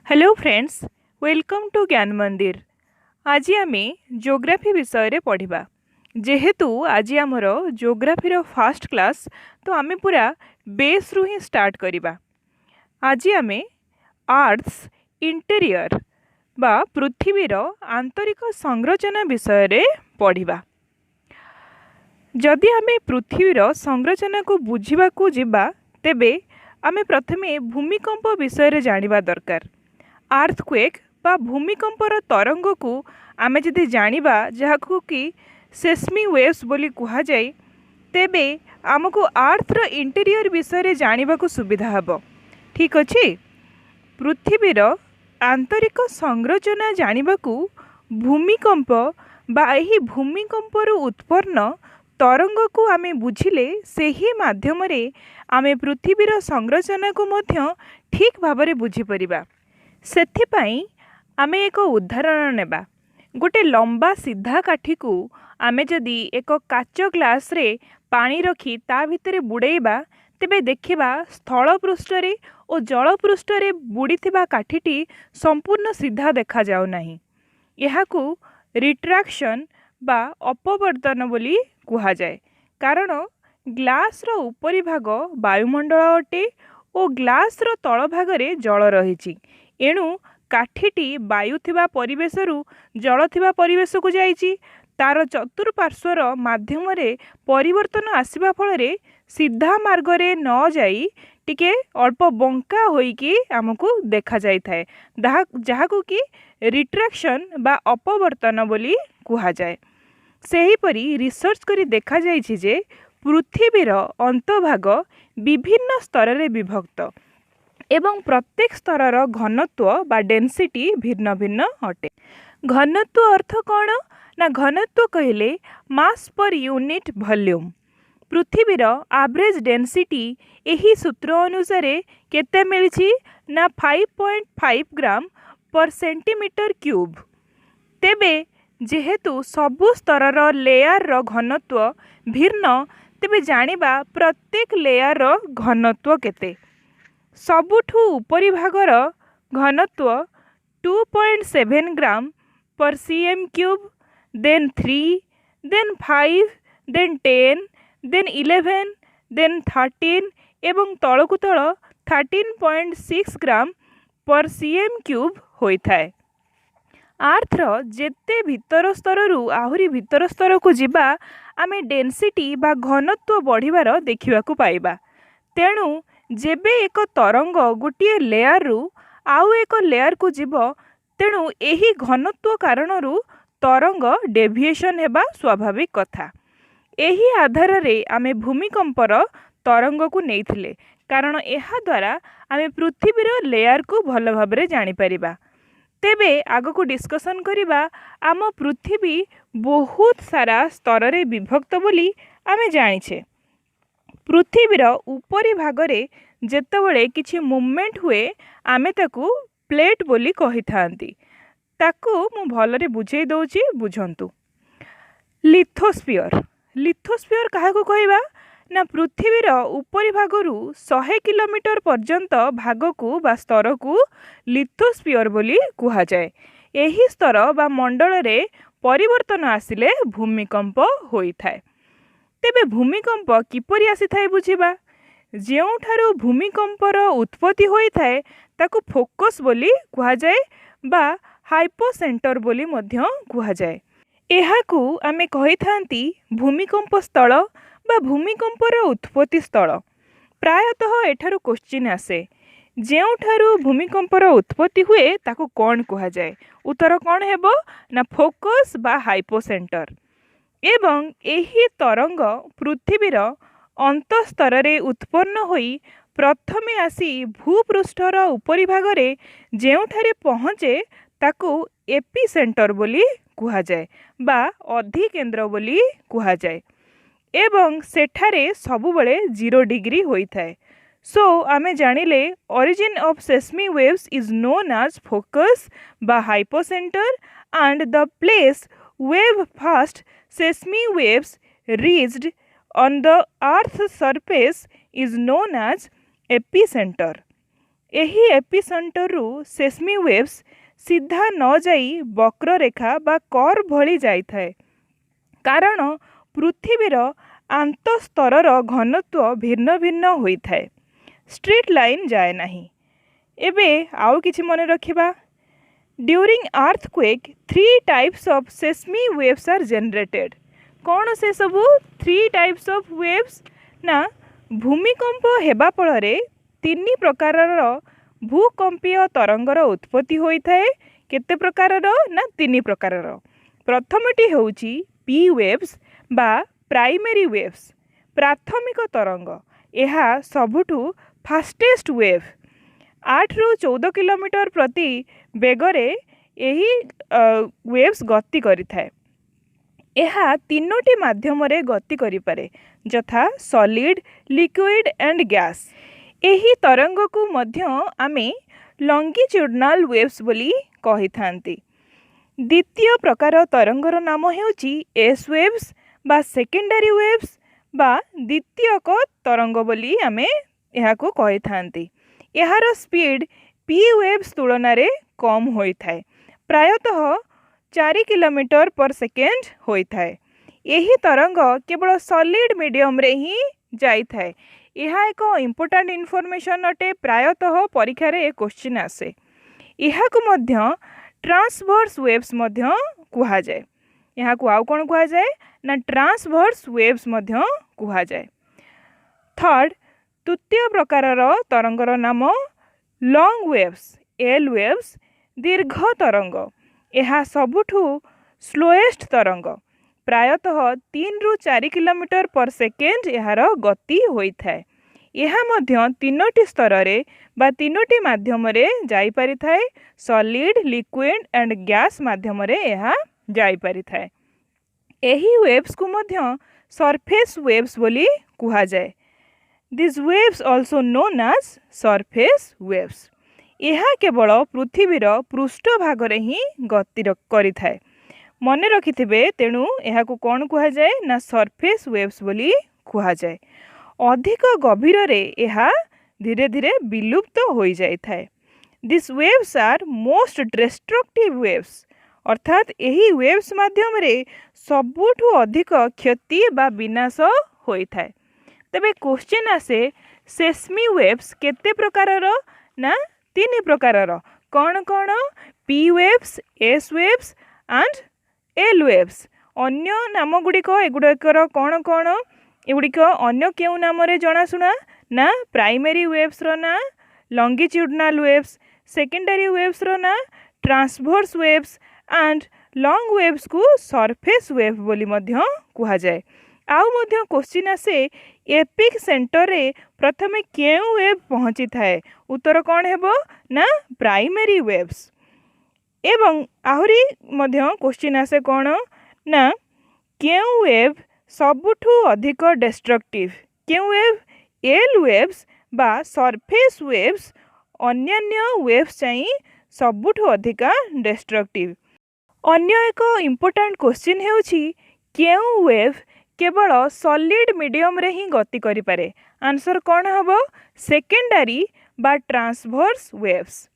Hello friends, welcome to ज्ञान मंदिर। आज आम जियोग्राफी विषय रे पढ़िबा। जेहेतु आज आमर जियोग्राफी फास्ट क्लास, तो आम पूरा बेस रु ही स्टार्ट करिबा। आज आम आर्थ्स इंटीरियर बा पृथ्वीर आंतरिक संरचना विषय रे पढ़िबा। जदि आम पृथ्वीर संरचना को बुझिबा को जिबा, तेबे आम प्रथमे भूमिकंप विषय रे जानिबा दरकार। आर्थक्वेक बा भूमिकंपर तरंग को आमे जदि जानिबा, जहाकु कि सेस्मी वेव्स बोली कुहा जाए, तेबे आमको आर्थर इंटीरियर विषय रे जानिबा को सुविधा हबो। ठीक अछि। पृथ्वीर आंतरिक संरचना जानिबा को भूमिकंप बा एही भूमिकंपर उत्पन्न तरंग को आमे बुझिले सेही माध्यम रे आमे पृथ्वीर संरचना को मध्य ठीक भाबरे बुझी परिबा। सेथिपाई आमे एक उदाहरण नेबा। गोटे लंबा सीधा काठी को आमे जदि एक काच ग्लास रे पानी रखी ता भितरे बुड़ेइबा, तेबे देखिबा स्थल पृष्ठ रे और जल पृष्ठ रे बुड़ीथिबा काठीटी संपूर्ण सीधा देखा जाउ नाही। एहाकू रिट्रैक्शन बा अपवर्तन बोली कुहा जाए, कारण ग्लास रो उपरी भाग वायुमंडल अटे और ग्लास रो तल भाग रे जल रहिछि। एणु काठीटी वायु थिबा परिवेशरू जल थिबा परिवेश को जाइछि। तार चतुर्पार्श्वर माध्यम रे परिवर्तन आसिबा फल रे सीधा मार्ग रे न जाई टिके अल्प बंका होइकी आमको देखा जाई थाए, जहाकू कि रिट्रैक्शन बा अपवर्तन बोली कुहा जाए। सेही परी रिसर्च करी देखा जाइछि जे पृथ्वीर अंतभाग विभिन्न स्तर रे विभक्त एवं प्रत्येक स्तरर घनत्व बा डेंसिटी भिन्न भिन्न अटे। घनत्व अर्थ कौन ना, घनत्व कहले मास पर यूनिट वॉल्यूम। पृथ्वीर एवरेज डेंसिटी एही सूत्र अनुसार केते मिलछि ना 5.5 ग्राम पर सेंटीमीटर क्यूब। तेबे जेहेतु सबु स्तरर लेयर रो घनत्व भिन्न, तेबे जानिबा प्रत्येक लेयर रो घनत्व केते। सबुठु उपरी भागर घनत्व 2.7 ग्राम पर cm cube, then 3, then 5, then 10, then 11, then 13 एवं तलकु तल 13.6 ग्राम पर cm क्यूब होइथाए। आर्थर जेते भीतर स्तररू आहुरी भीतर स्तर को जिबा, आमे डेंसिटी बा घनत्व बढ़िबार देखिबाकू पाइबा। तेणु जेबे एक तरंग गोटे लेयर रु आउ एक लेयर को जीव, तेणु एही घनत्व कारणरू तरंग डेविएशन हेबा स्वाभाविक कथा। एही आधार रे आमे भूमिकंपर तरंग को नेइथिले, कारण एहा द्वारा आमे पृथ्वीर लेयर को भल भाबरे जानि परिबा। तेबे आगो को डिस्कशन करिबा, आम पृथ्वी बहुत सारा स्तर रे विभक्त बोली आमे जानिछे। पृथ्वीर उपरी भागरे जेतेबेले किछि मूवमेंट हुए, आमे ताकू प्लेट बोली कहि थांती। ताकू मु भलरे बुझेई दउची, बुझंतु। लिथोस्फियर। लिथोस्फियर काहाको कहबा ना, पृथ्वीर उपरी भागरू 100 किलोमीटर पर्यंत भागकू बा स्तर को लिथोस्फियर बोली कुहा जाए। एही स्तर बा मंडल रे परिवर्तन आसिले भूमिकंप होई थाए। तेबे भूमिकंप किपरि आसी थाए बुझिबा। जेउठारू भूमिकंपर उत्पत्ति होई थाए, ताकू फोकस बोली कुहा जाए बा हाइपोसेंटर बोली मध्य कुहा जाए। एहाकू आमे कहि थांती भूमिकंप स्थल बा भूमिकंपर उत्पत्ति स्थल। प्रायतः एठारू क्वेश्चन आसे, जेउठारू भूमिकंपर उत्पत्ति हुए ताकू कौन कुहा जाए? उत्तर कौन हेबो ना, फोकस बा हाइपोसेंटर। एवं एही तरंग पृथ्वीर अंतस्तर रे उत्पन्न होई प्रथमे आसी भूपृष्ठर उपरी भागरे जेउठारे पहुँचे ताकू एपिसेंटर बोली कुहा जाए बा अधिकेंद्र बोली कुहा जाए। एवं सेठारे सबुबले 0 डिग्री होई थाए। सो आमे जानिले origin of seismic waves is known as focus बा hypocentre, and the place wave first seismic waves reached on the earth's surface is known as epicenter. एही एपिसेंटरु सेस्मी वेव्स सीधा न जाई वक्ररेखा बा कर्व भली जाइथाए, कारण पृथ्वीर आंतस्तरर घनत्व भिन्न भिन्न होइथाए, स्ट्रेट लाइन जाए नाही। एबे आउ किछि मने रखिबा। During earthquake 3 types of seismic waves are generated. कौन से सबू 3 टाइप्स ऑफ वेव्स ना भूमिकंप हेबा फଳରେ 3 प्रकारर भूकंपीय तरंगर उत्पत्ति होइथाए। केते प्रकारर ना 3 प्रकारर। प्रथमटी होउची पी वेव्स बा प्राइमरी वेव्स, प्राथमिक तरंग। यह सबुठु फास्टेस्ट वेव 8 रु 14 किलोमीटर प्रति बेगरे यही वेव्स गति करिथाए। यह 3टी माध्यम रे गति करिपारे, जथा सॉलिड, लिक्विड एंड गैस। यही तरंग को मध्य आमे लॉन्गिट्यूडनल वेव्स बोली कहि थांती। द्वितीय प्रकार तरंगर नाम हेउची एस वेव्स बा सेकेंडरी वेव्स बा द्वितीयक तरंग बोली आमे एहाको कहि थांती। एहार स्पीड पी वेव्स तुलना रे कम होइथाए, प्रायतः 4 किलोमीटर पर सेकेंड होइथाए। यही तरंग केवल सॉलिड मीडियम रे ही जाइथाए। यह एक इम्पोर्टेंट इनफॉरमेशन अटे, प्रायतः परीक्षा रे क्वेश्चन आसे। यहाकु मध्य ट्रांसवर्स वेव्स मध्य कुहा जाए। यहाकु आउ कोन कुहा जाए ना ट्रांसवर्स वेव्स मध्य कुहा जाए। थर्ड तृतीय प्रकारर तरंगर नाम लॉन्ग वेव्स, एल वेव्स, दीर्घ तरंग। यह सबुठु स्लोएस्ट तरंग, प्रायतः 3 रु 4 किलोमीटर पर सेकेंड यार गति होइथाए। यह मध्य 3टी स्तर रे बा 3टी माध्यम रे जाई परिथाए, सॉलिड, लिक्विड एंड गैस माध्यम रे यह जाई परिथाए। एही वेव्स को मध्य सरफेस वेव्स बोली कुहा जाए। These waves also known as surface waves। यह केवल पृथ्वीर पृष्ठ भागरे ही गति करिथाए। मने रखिथिबे, तेणु एहाकु कोन कुहा जाए ना सरफेस वेव्स बोली कुहा जाए। अधिक गभीर रे एहा धीरे धीरे विलुप्त हो जाइथाए। These waves are most destructive waves। अर्थात एही वेव्स माध्यम रे सबुठु अधिक क्षति बा विनाश होइथाए। तबे क्वेश्चन आसे सेस्मी वेव्स केते प्रकारर ना 3 प्रकारर। कौन कौन? P waves, S waves and L waves. अन्य नाम गुड़िक एगुड़िकर कौन कौन? एगुड़िक अन्य क्यों नाम रे जनाशुना ना प्राइमरी वेव्स रो ना लॉन्गिट्यूडनल वेव्स, सेकेंडरी वेव्स रो ना transverse waves and long waves को सरफेस वेव बोली मध्य कुहा जाए। आउ मध्य क्वेश्चन आसे एपिक सेंटर रे प्रथमे केउ वेव पहुँची थाए। उत्तर कौन हेबो ना प्राइमरी वेव्स। एवं आहुरी मध्य क्वेश्चन आसे कौन ना केउ वेव सबुठु अधिक डिस्ट्रक्टिव। केउ वेव? एल वेव्स बा सरफेस वेव्स अन्यान्य वेव्स चाहि सबुठु अधिका डिस्ट्रक्टिव। अन्य एक इम्पोर्टेंट क्वेश्चन हेउछि केउ वेव केवल सॉलिड मीडियम रे ही गति करि पारे। आंसर कौन हबो? सेकेंडरी बा ट्रांसवर्स वेव्स।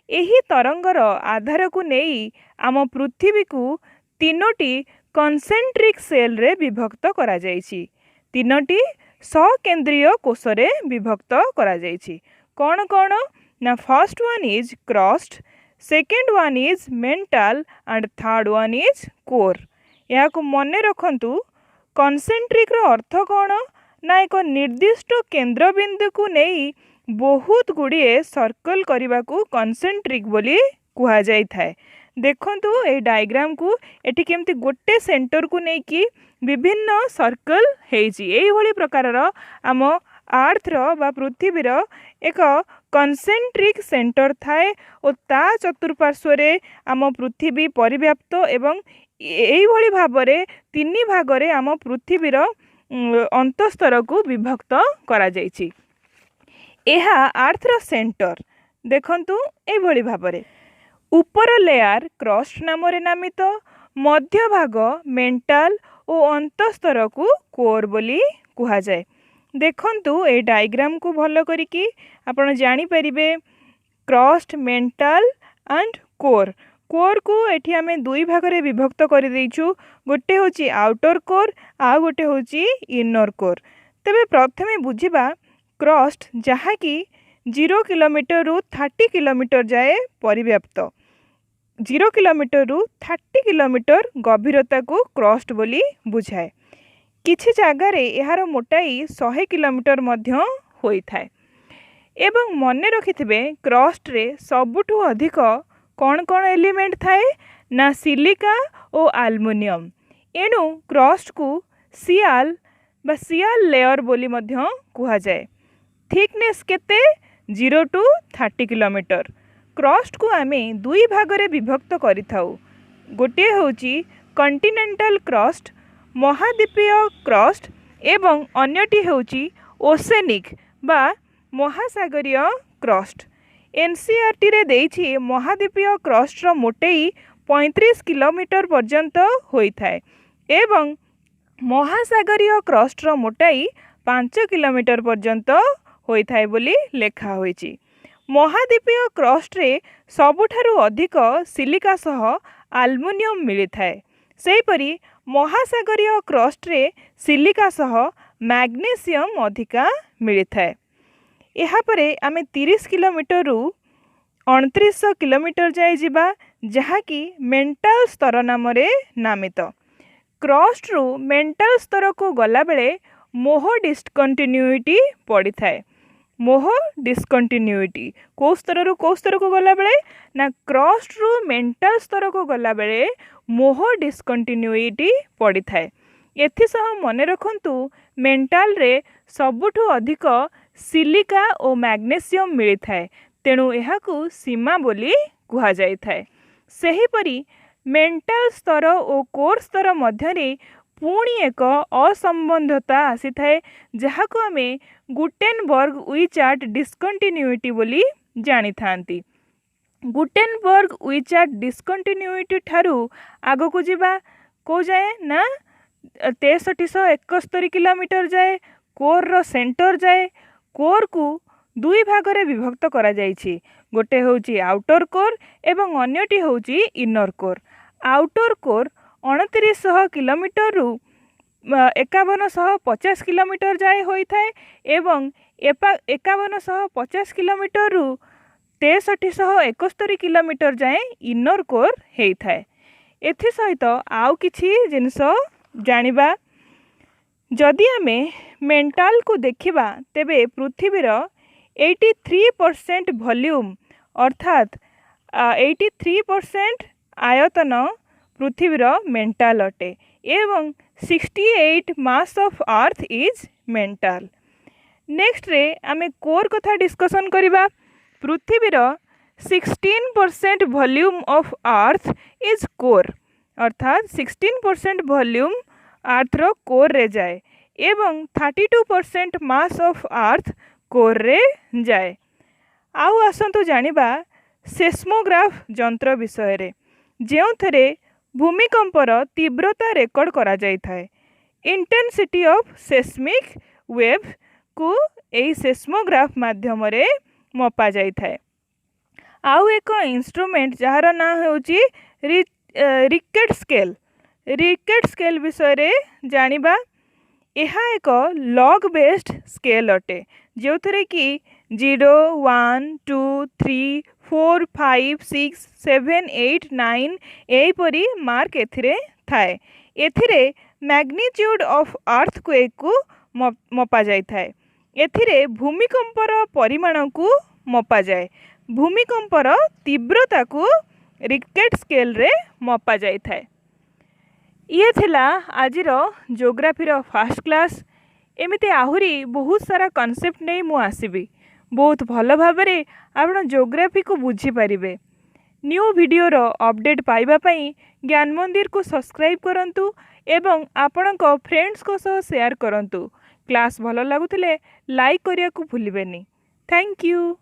एही तरंगर आधार को नेई आम पृथ्वी को 3टी कॉन्सेंट्रिक सेल रे विभक्त करा जाइछि। 3टी सकेंद्रीय कोश रे विभक्त करा जाइछि। कौन कौन ना first one is crust, second one is mental and third one is core. या को मने रखंतु कॉन्सेंट्रिक रो अर्थ कौन ना एक निर्दिष्ट केंद्र बिंदु को नहीं बहुत गुड़िए सर्कल करने को कॉन्सेंट्रिक बोली कुहा जाई थाए। देखंतु ए डायग्राम को एठी केमती गोटे सेंटर को नहीं कि विभिन्न सर्कल हेजी। एही भली प्रकारर आम अर्थ रो बा पृथ्वीर एक कॉन्सेंट्रिक सेंटर थाए और ता चतुर्पार्श्व रे आम पृथ्वी परिव्याप्त एवं एही भली भाबरे 3 भागरे आम पृथ्वीर अंतस्तर को विभक्त करा जाइछि। एहा आर्थर सेंटर देखंतु एही भली भाबरे ऊपर लेयर क्रस्ट नाम रे नामित, मध्य भाग मेंटल और अंतस्तर को कोर बोली कुहा जाए। देखंतु ए डायग्राम को भलो करिकी आपण जानि परिबे crust mantle and core core को एठी आमे दुई भागरे विभक्त कर देइछु गोटे होची आउटर कोर आ गोटे होची इनर कोर। तबे प्रथमे बुझिबा क्रस्ट जहा कि 0 किलोमीटर रु 30 किलोमीटर जाए परिव्याप्त 0 किलोमीटर रु 30 किलोमीटर गभीरता को क्रस्ट बोली बुझाए। किछि जागारे एहार मोटाई 100 किलोमीटर मध्य होई थाए। एवं मने रखिथिबे क्रस्ट रे सबुठु अधिक कौन कौन एलिमेंट थाए ना सिलिका और एल्युमिनियम। एणु क्रस्ट को सियाल बा सियाल लेयर बोली मध्य कुहा जाए। थिकनेस केते 0 टू 30 किलोमीटर। क्रस्ट को आमे दुई भागरे विभक्त करि थाउ। गोटे होची कॉन्टिनेंटल क्रस्ट महाद्वीपीय क्रस्ट एवं अन्यटी होची ओसेनिक बा महासागरीय क्रस्ट। एनसीईआरटी रे देइछि महाद्वीपीय क्रस्ट रो मोटेई 35 किलोमीटर पर्यंत होई थाए एवं महासागरीय क्रस्ट रो मोटाई 5 किलोमीटर पर्यंत होई थाए बोली लेखा होईछि। महाद्वीपीय क्रस्ट रे सबुठारु अधिक सिलिका सह एल्युमिनियम मिली थाए। सेहीपरि महासागरीय क्रस्ट रे सिलिका सह मैग्नीशियम अधिका मिली थाए। एहा परे आमे 30 किलोमीटर रु 2900 किलोमीटर जाए जिबा जहा कि मेंटल स्तर नाम रे नामित। क्रस्ट रु मेंटल स्तर को गला बेले मोह डिस्कंटिन्यूटी पड़ी थाए। मोह डिस्कंटिन्यूटी को स्तर को गला बेले ना क्रस्ट रु मेंटल स्तर को गला बेले मोह डिस्कंटिन्यूटी पड़ी थाए। एथिसह मने रखंतु मेंटल रे सबुठु अधिक सिलिका और मैग्नीशियम मिली थाए। तेणु एहाकु सीमा बोली कुहा जाई थाए। सेहीपरि मेंटल स्तर और कोर स्तर मध्यरे पुणी एक असंबंधता आसी थाए जहाको आमे गुटेनबर्ग विचार्ट डिस्कंटिन्यूटी बोली जानी थांती। गुटेनबर्ग विचार्ट डिस्कंटिन्यूटी ठारू आगो को जिबा को जाए ना 6371 किलोमीटर जाए कोर रो सेंटर जाए। कोर को दुई भागरे विभक्त करा जाइछि। गोटे होची आउटर कोर एवं अन्यटी होची inner core. Outer core 2900 kilometre रु 5150 किलोमीटर जाए होई थाए एवं 5150 किलोमीटर रु 6371 किलोमीटर जाए इनर कोर हेई थाए। एथि सहित आउ किछि जिनस जानिबा जदि आमे मेंटल को देखिबा तेबे पृथ्वीर 83% वॉल्यूम अर्थात 83% आयतन पृथ्वीर मेंटल अटे एवं 68 mass of earth is mental. Next रे आमे कोर कथा डिस्कशन करिबा। पृथ्वीर 16% volume of earth is core अर्थात 16% वॉल्यूम अर्थ रो कोर रे जाए एवं 32% मास ऑफ अर्थ कोर रे जाए। आउ आसंतु जानिबा सेस्मोग्राफ जंत्र विषय रे जेउ थरे भूमिकंपर तीव्रता रेकर्ड करा जाय थाए। इंटेंसिटी ऑफ सेस्मिक वेव को एई सेस्मोग्राफ माध्यम रे मपा जाय थाए। आउ एक इंस्ट्रूमेंट जार ना होची रिकेट स्केल। रिकेट स्केल विषय रे जानिबा। यह एक लॉग बेस्ड स्केल अटे जो थरे कि 0 1 2 3 4 5 6 7 8 9 एपरी मार्क एथिरे थाए। एथिरे मैग्नीट्यूड ऑफ अर्थक्वेक को मपा जाय थाए। एथिरे भूमिकंपर परिमाण को मपा जाए। भूमिकंपर तीव्रता को रिकेट स्केल रे मपा जाय थाए। ये थिला आजिर जियोग्राफीर फास्ट क्लास। एमिते आहुरी बहुत सारा कॉन्सेप्ट नहीं मु आसीबी। बहुत भल भाबरे आपण जियोग्राफी को बुझी पारिबे। न्यू वीडियोर अपडेट पाइबा पई ज्ञान मंदिर को सब्सक्राइब करंतु एवं आपणक फ्रेंड्स को सह शेयर करंतु। क्लास भल लागुथिले लाइक करिया को भूलिबेनी। Thank you.